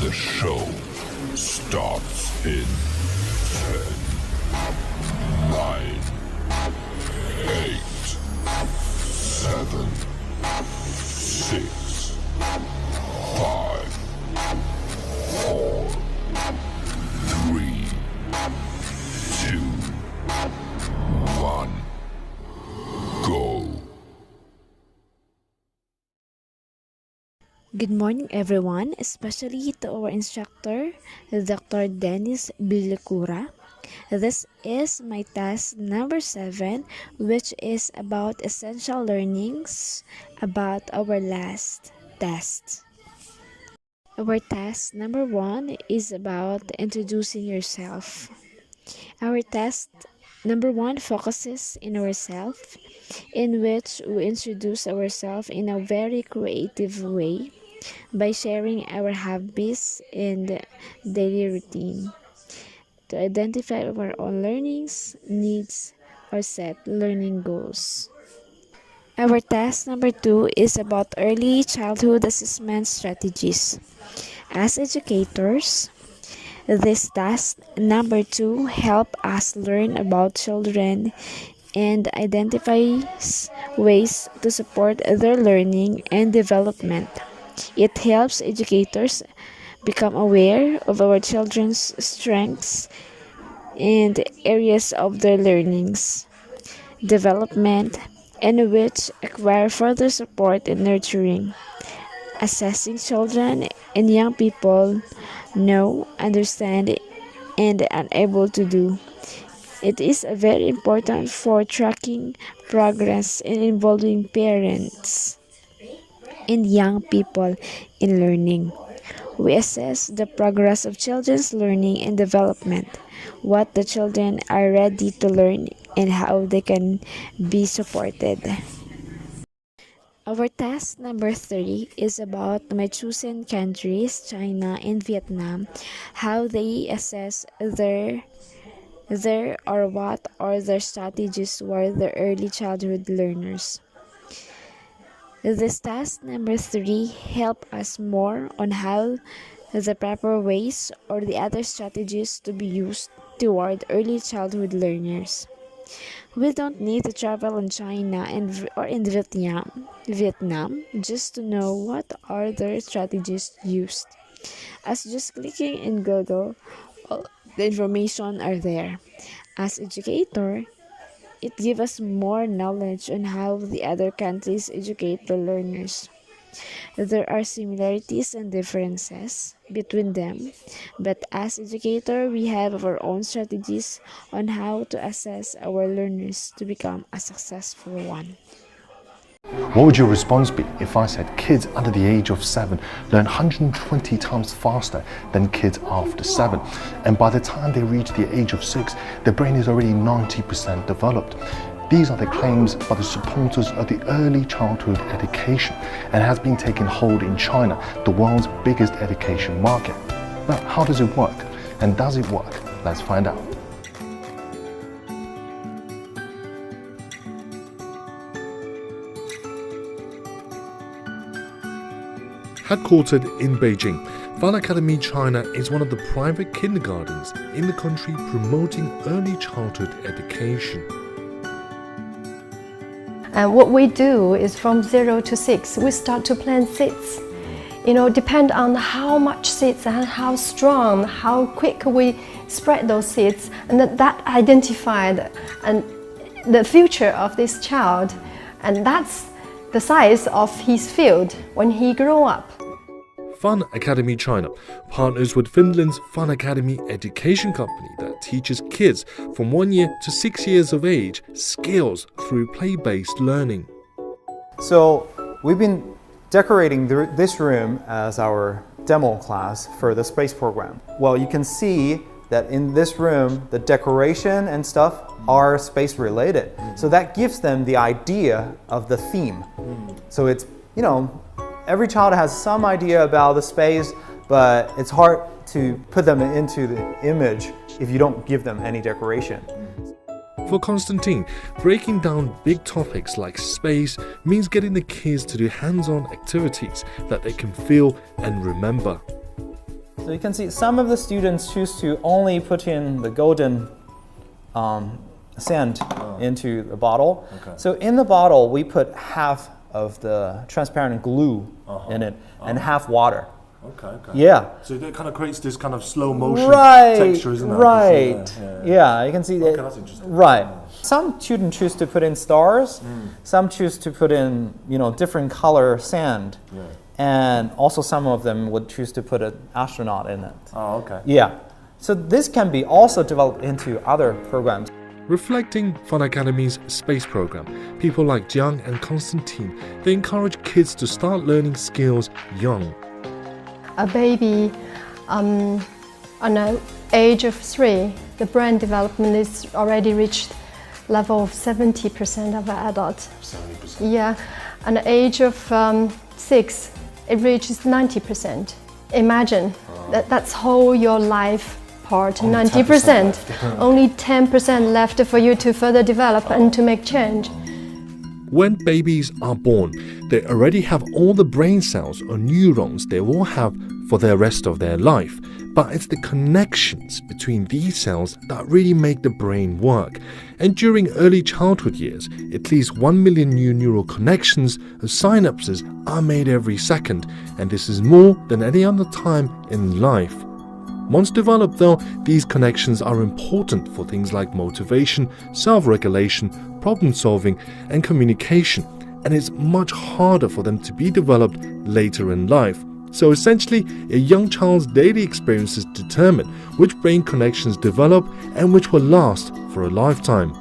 The show starts in 10, 9, 8, 7, 6, 5, 4, 3, 2, 1, go. Good morning, everyone, especially to our instructor, Dr. Dennis Billicura. This is my task number 7, which is about essential learnings about our last test. Our task number 1 is about introducing yourself. Our task number 1 focuses in ourselves, in which we introduce ourselves in a very creative way by sharing our hobbies and daily routine to identify our own learnings, needs, or set learning goals. Our task number 2 is about early childhood assessment strategies. As educators, this task number 2 help us learn about children and identifies ways to support their learning and development. It helps educators become aware of our children's strengths and areas of their learnings, development, and which require further support and nurturing. Assessing children and young people know, understand, and unable to do. It is very important for tracking progress and involving parents and young people in learning. We assess the progress of children's learning and development, what the children are ready to learn, and how they can be supported. Our task number 3 is about my chosen countries, China and Vietnam, how they assess their or what are their strategies for the early childhood learners. This task number 3 help us more on how the proper ways or the other strategies to be used toward early childhood learners. We don't need to travel in China or in Vietnam just to know what are their strategies used. As just clicking in Google, all the information are there. As educator, it gives us more knowledge on how the other countries educate the learners. There are similarities and differences between them, but as educator, we have our own strategies on how to assess our learners to become a successful one. What would your response be if I said kids under the age of 7 learn 120 times faster than kids after 7, and by the time they reach the age of 6, their brain is already 90% developed? These are the claims by the supporters of the early childhood education and has been taking hold in China, the world's biggest education market. Now, how does it work? And does it work? Let's find out. Headquartered in Beijing, Fun Academy China is one of the private kindergartens in the country promoting early childhood education. And what we do is from 0 to 6, we start to plant seeds. Depend on how much seeds and how strong, how quick we spread those seeds, and that identified and the future of this child, and that's the size of his field when he grew up. Fun Academy China partners with Finland's Fun Academy education company that teaches kids from 1 year to 6 years of age skills through play-based learning. So we've been decorating this room as our demo class for the space program. Well, you can see that in this room, the decoration and stuff are space related. So that gives them the idea of the theme. So it's, every child has some idea about the space, but it's hard to put them into the image if you don't give them any decoration. For Constantine, breaking down big topics like space means getting the kids to do hands-on activities that they can feel and remember. So you can see some of the students choose to only put in the golden sand into the bottle. Okay. So in the bottle, we put half of the transparent glue in it and half water. Okay. Yeah. So that kind of creates this kind of slow motion Right, texture, isn't it? right. Yeah, you can see that. Okay, that's interesting. Right. Some students choose to put in stars. Some choose to put in, different color sand. Yeah. And also some of them would choose to put an astronaut in it. Oh, okay. Yeah. So this can be also developed into other programs. Reflecting Fun Academy's space program, people like Jiang and Constantine, they encourage kids to start learning skills young. A baby on the age of 3, the brain development is already reached level of 70% of an adult. 70%. Yeah, at the age of 6, it reaches 90%. Imagine that's whole your life part, 90%. Only 10% left for you to further develop and to make change. When babies are born, they already have all the brain cells or neurons they will have for the rest of their life. But it's the connections between these cells that really make the brain work. And during early childhood years, at least 1 million new neural connections or synapses are made every second, and this is more than any other time in life. Once developed though, these connections are important for things like motivation, self-regulation, problem solving and communication, and it's much harder for them to be developed later in life. So essentially, a young child's daily experiences determine which brain connections develop and which will last for a lifetime.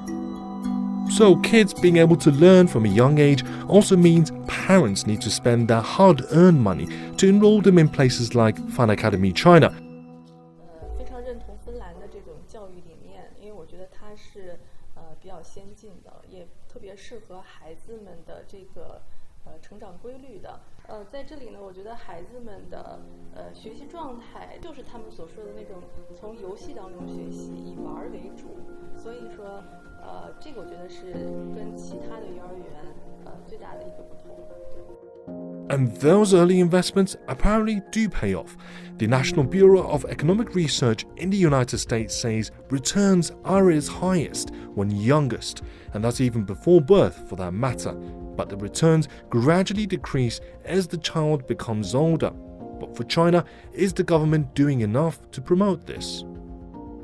So kids being able to learn from a young age also means parents need to spend their hard-earned money to enroll them in places like Fun Academy China. 非常认同芬兰的这种教育理念，因为我觉得它是比较先进的，也特别适合孩子们的这个成长规律的。在这里呢，我觉得孩子们的学习状态就是他们所说的那种从游戏当中学习，以玩为主。所以说，这个我觉得是跟其他的幼儿园最大的一个不同。 And those early investments apparently do pay off. The National Bureau of Economic Research in the United States says returns are at its highest when youngest, and that's even before birth for that matter. But the returns gradually decrease as the child becomes older. But for China, is the government doing enough to promote this?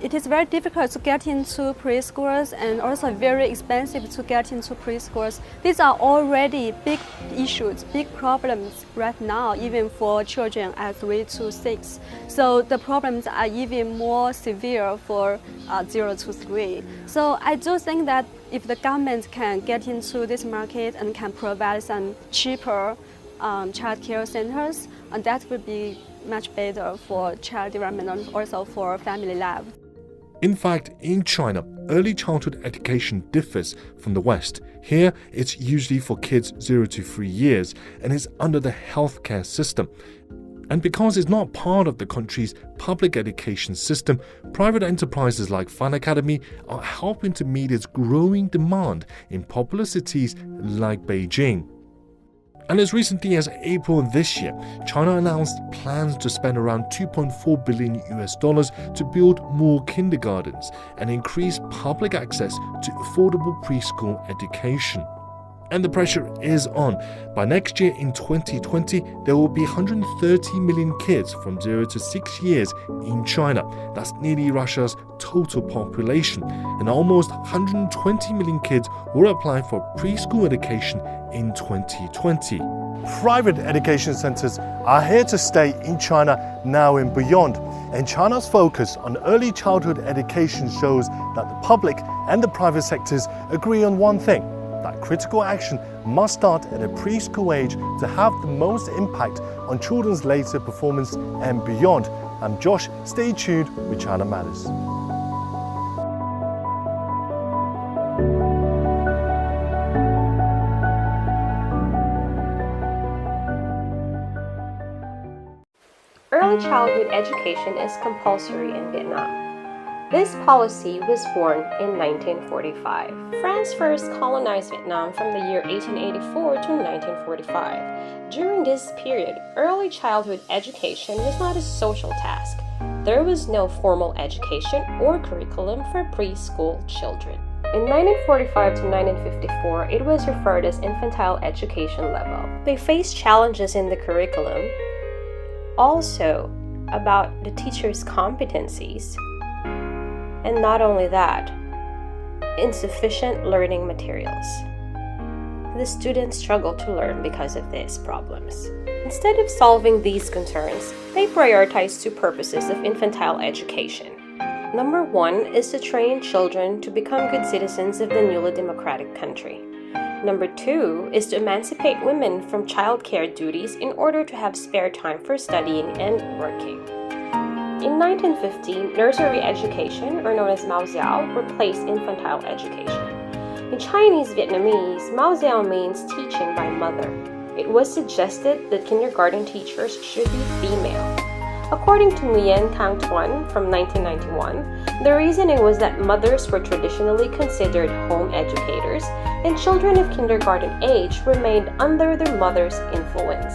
It is very difficult to get into preschools and also very expensive to get into preschools. These are already big issues, big problems right now, even for children at 3 to 6. So the problems are even more severe for 0 to 3. So I do think that if the government can get into this market and can provide some cheaper child care centers, and that would be much better for child development and also for family life. In fact, in China, early childhood education differs from the West. Here, it's usually for kids 0 to 3 years and is under the healthcare system. And because it's not part of the country's public education system, private enterprises like Fun Academy are helping to meet its growing demand in popular cities like Beijing. And as recently as April this year, China announced plans to spend around $2.4 billion to build more kindergartens and increase public access to affordable preschool education. And the pressure is on. By next year in 2020, there will be 130 million kids from 0 to 6 years in China. That's nearly Russia's total population. And almost 120 million kids will apply for preschool education in 2020. Private education centers are here to stay in China now and beyond. And China's focus on early childhood education shows that the public and the private sectors agree on one thing: that critical action must start at a preschool age to have the most impact on children's later performance and beyond. I'm Josh, stay tuned with China Matters. Early childhood education is compulsory in Vietnam. This policy was born in 1945. France first colonized Vietnam from the year 1884 to 1945. During this period, early childhood education was not a social task. There was no formal education or curriculum for preschool children. In 1945 to 1954, it was referred as infantile education level. They faced challenges in the curriculum, also about the teacher's competencies, and not only that, insufficient learning materials. The students struggled to learn because of these problems. Instead of solving these concerns, they prioritized two purposes of infantile education. Number one is to train children to become good citizens of the newly democratic country. Number two is to emancipate women from childcare duties in order to have spare time for studying and working. In 1915, nursery education, or known as Mao Xiao, replaced infantile education. In Chinese Vietnamese, Mao Xiao means teaching by mother. It was suggested that kindergarten teachers should be female. According to Nguyen Cang Tuan from 1991, the reasoning was that mothers were traditionally considered home educators and children of kindergarten age remained under their mother's influence.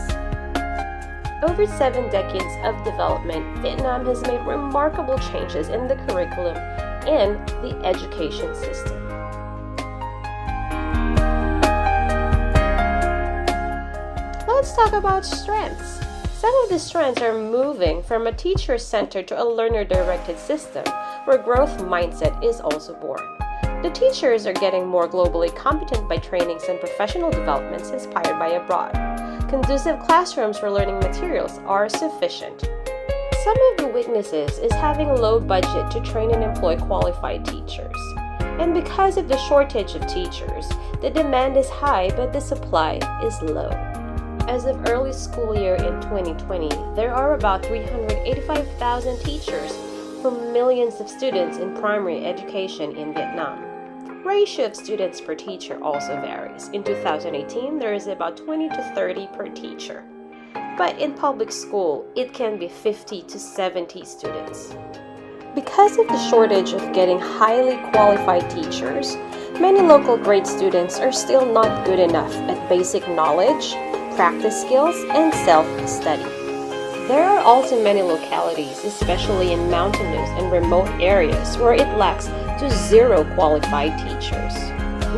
Over 7 decades of development, Vietnam has made remarkable changes in the curriculum and the education system. Let's talk about strengths. Some of the strengths are moving from a teacher-centered to a learner-directed system where growth mindset is also born. The teachers are getting more globally competent by trainings and professional developments inspired by abroad. Conducive classrooms for learning materials are sufficient. Some of the weaknesses is having a low budget to train and employ qualified teachers. And because of the shortage of teachers, the demand is high but the supply is low. As of early school year in 2020, there are about 385,000 teachers for millions of students in primary education in Vietnam. Ratio of students per teacher also varies. In 2018, there is about 20 to 30 per teacher. But in public school, it can be 50 to 70 students. Because of the shortage of getting highly qualified teachers, many local grade students are still not good enough at basic knowledge, practice skills, and self-study. There are also many localities, especially in mountainous and remote areas, where it lacks to zero qualified teachers.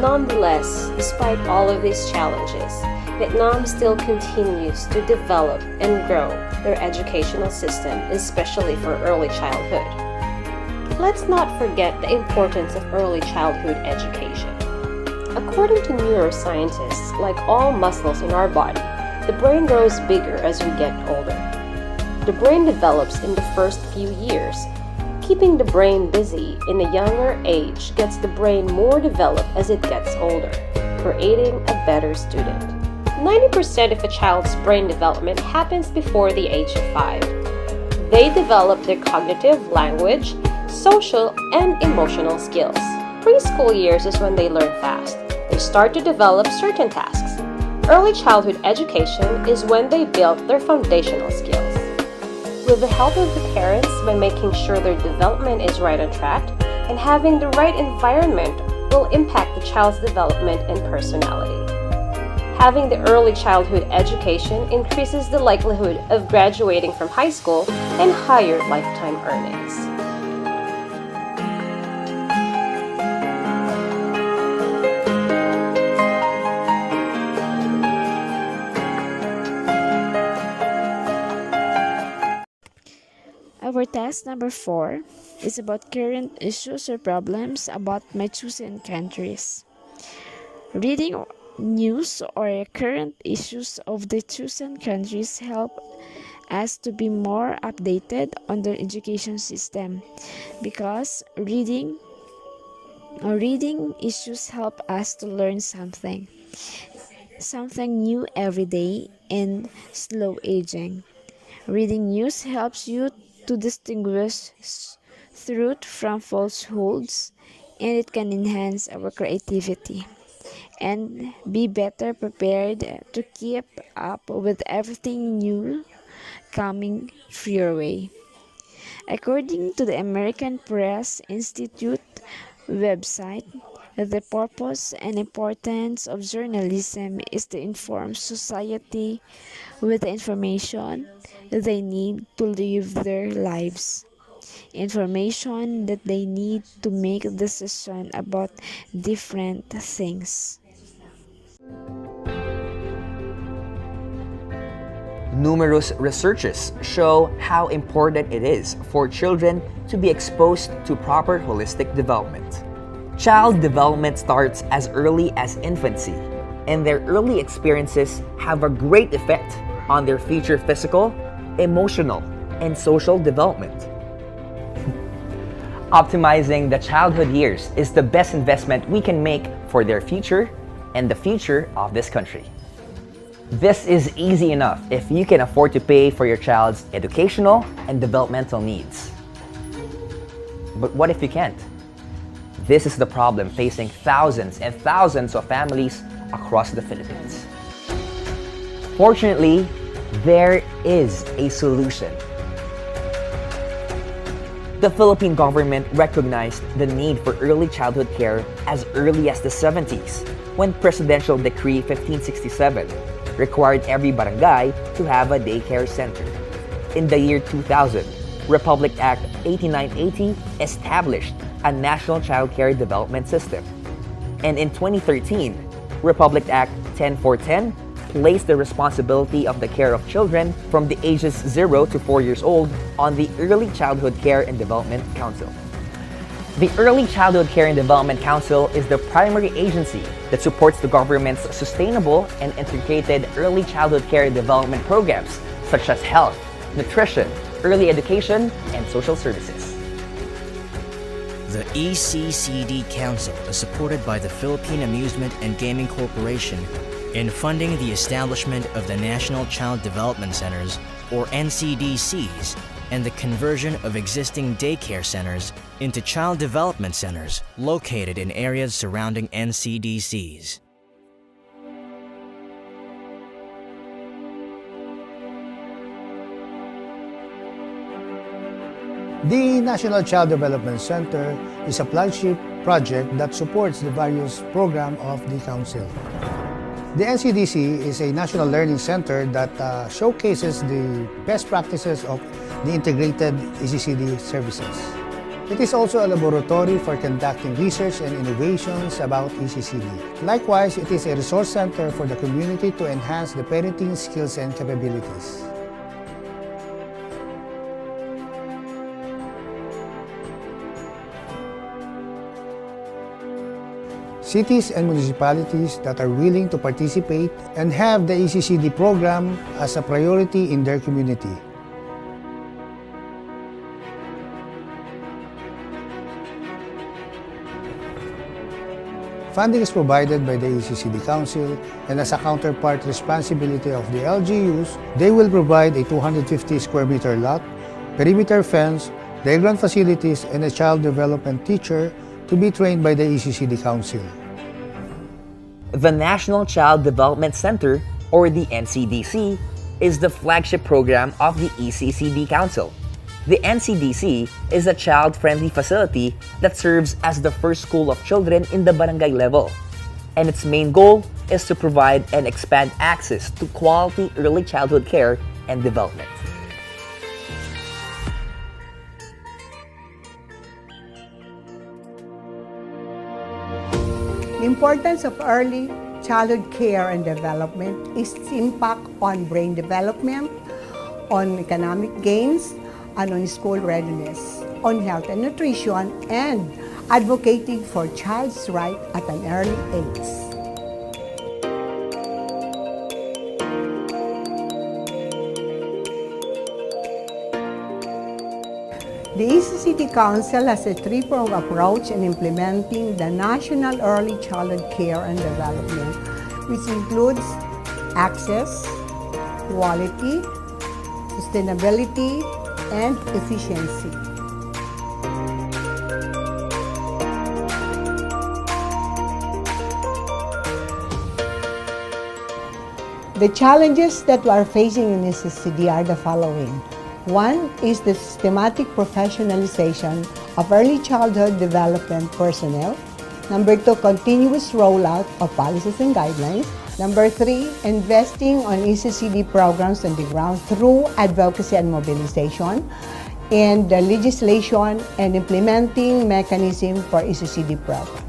Nonetheless, despite all of these challenges, Vietnam still continues to develop and grow their educational system, especially for early childhood. Let's not forget the importance of early childhood education. According to neuroscientists, like all muscles in our body, the brain grows bigger as we get older. The brain develops in the first few years. Keeping the brain busy in a younger age gets the brain more developed as it gets older, creating a better student. 90% of a child's brain development happens before the age of 5. They develop their cognitive, language, social, and emotional skills. Preschool years is when they learn fast. They start to develop certain tasks. Early childhood education is when they build their foundational skills. With the help of the parents by making sure their development is right on track, and having the right environment will impact the child's development and personality. Having the early childhood education increases the likelihood of graduating from high school and higher lifetime earnings. Our task number 4 is about current issues or problems about my chosen countries. Reading news or current issues of the chosen countries help us to be more updated on their education system, because reading issues help us to learn something new every day and slow aging. Reading news helps you to distinguish truth from falsehoods, and it can enhance our creativity and be better prepared to keep up with everything new coming your way. According to the American Press Institute website, the purpose and importance of journalism is to inform society with the information they need to live their lives. Information that they need to make decisions about different things. Numerous researches show how important it is for children to be exposed to proper holistic development. Child development starts as early as infancy, and their early experiences have a great effect on their future physical, emotional, and social development. Optimizing the childhood years is the best investment we can make for their future and the future of this country. This is easy enough if you can afford to pay for your child's educational and developmental needs. But what if you can't? This is the problem facing thousands and thousands of families across the Philippines. Fortunately, there is a solution. The Philippine government recognized the need for early childhood care as early as the 70s, when Presidential Decree 1567 required every barangay to have a daycare center. In the year 2000, Republic Act 8980 established a National Child Care Development System. And in 2013, Republic Act 10410 placed the responsibility of the care of children from the ages 0 to 4 years old on the Early Childhood Care and Development Council. The Early Childhood Care and Development Council is the primary agency that supports the government's sustainable and integrated early childhood care and development programs such as health, nutrition, early education, and social services. The ECCD Council is supported by the Philippine Amusement and Gaming Corporation in funding the establishment of the National Child Development Centers, or NCDCs, and the conversion of existing daycare centers into child development centers located in areas surrounding NCDCs. The National Child Development Center is a flagship project that supports the various programs of the Council. The NCDC is a national learning center that showcases the best practices of the integrated ECCD services. It is also a laboratory for conducting research and innovations about ECCD. Likewise, it is a resource center for the community to enhance the parenting skills and capabilities. Cities and municipalities that are willing to participate and have the ECCD program as a priority in their community. Funding is provided by the ECCD Council, and as a counterpart responsibility of the LGUs, they will provide a 250 square meter lot, perimeter fence, playground facilities, and a child development teacher to be trained by the ECCD Council. The National Child Development Center, or the NCDC, is the flagship program of the ECCD Council. The NCDC is a child-friendly facility that serves as the first school of children in the barangay level, and its main goal is to provide and expand access to quality early childhood care and development. The importance of early childhood care and development is its impact on brain development, on economic gains, and on school readiness, on health and nutrition, and advocating for child's rights at an early age. The ECCD Council has a three-pronged approach in implementing the National Early Childhood Care and Development, which includes access, quality, sustainability, and efficiency. The challenges that we are facing in ECCD are the following. One is the systematic professionalization of early childhood development personnel. Number two, continuous rollout of policies and guidelines. Number three, investing on ECCD programs on the ground through advocacy and mobilization, and the legislation and implementing mechanism for ECCD programs.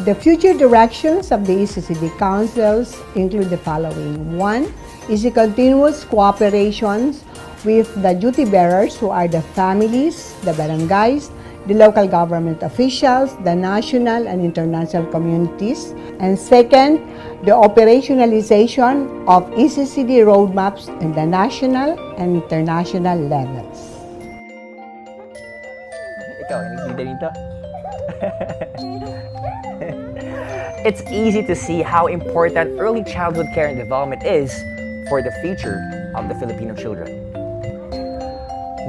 The future directions of the ECCD councils include the following. One is the continuous cooperation with the duty bearers, who are the families, the barangays, the local government officials, the national and international communities. And second, the operationalization of ECCD roadmaps in the national and international levels. Ikaw, nagbida dito. It's easy to see how important early childhood care and development is for the future of the Filipino children.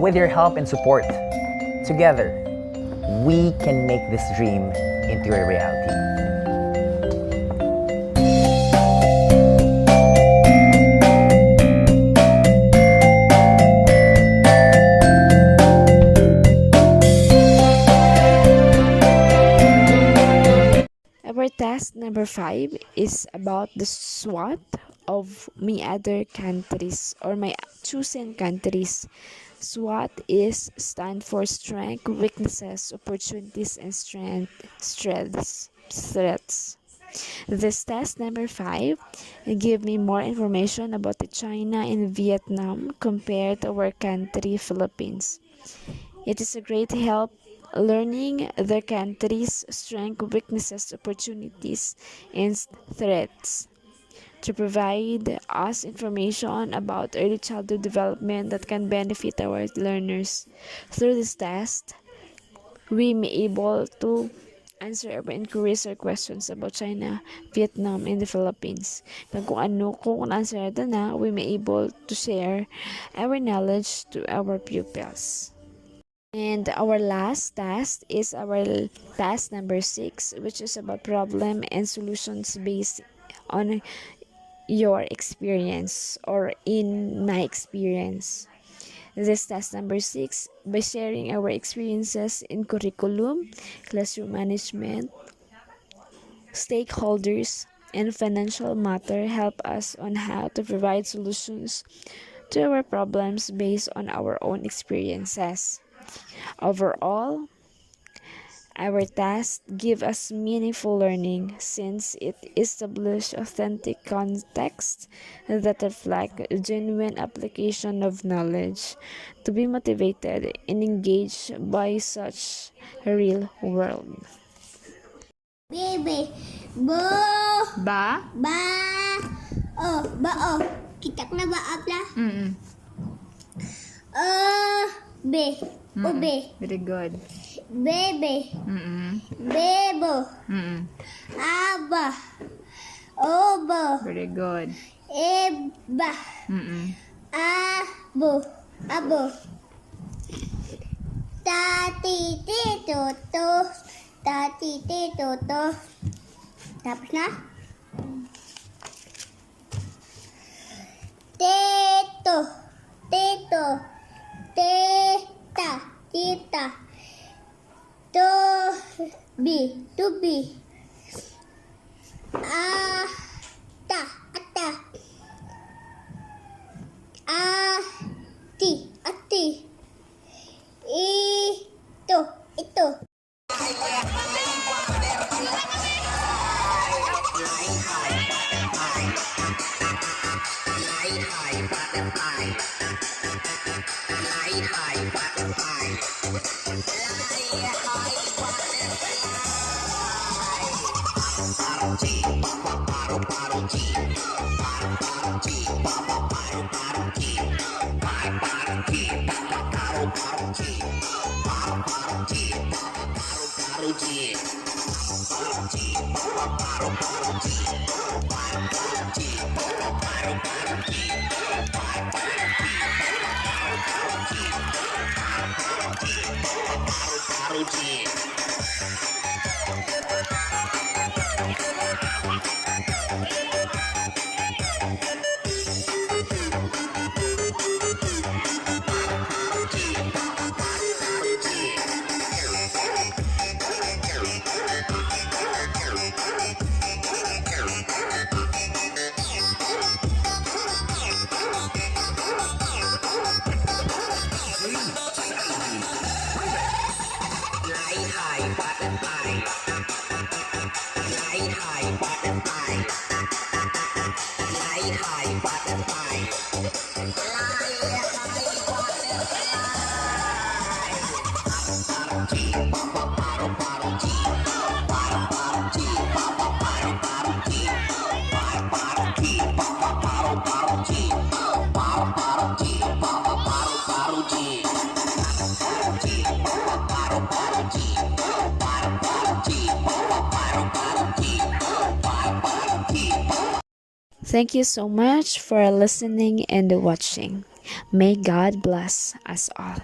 With your help and support, together, we can make this dream into a reality. Our task number 5 is about the SWOT of my other countries or my chosen countries. SWOT is stand for strength, weaknesses, opportunities, and threats. This task number 5 give me more information about the China and Vietnam compared to our country, Philippines. It is a great help learning their country's strengths, weaknesses, opportunities, and threats to provide us information about early childhood development that can benefit our learners. Through this test, we may able to answer our inquiries or questions about China, Vietnam, and the Philippines. Kung answer na, we may able to share our knowledge to our pupils. And our last task is our task number 6, which is about problem and solutions based on your experience or in my experience. This task number 6, by sharing our experiences in curriculum, classroom management, stakeholders, and financial matter, help us on how to provide solutions to our problems based on our own experiences. Overall, our tasks give us meaningful learning since it establishes authentic context that reflect genuine application of knowledge to be motivated and engaged by such a real world. Baby, bo, ba, oh, kitak na ba abla? Be, ube. Very good. Bebe, bebo, aba, obo, Very good. eba, abo, tati, tito, tapos na? Teto, tita, tubi, ata, ati, ito. Thank you so much for listening and watching. May God bless us all.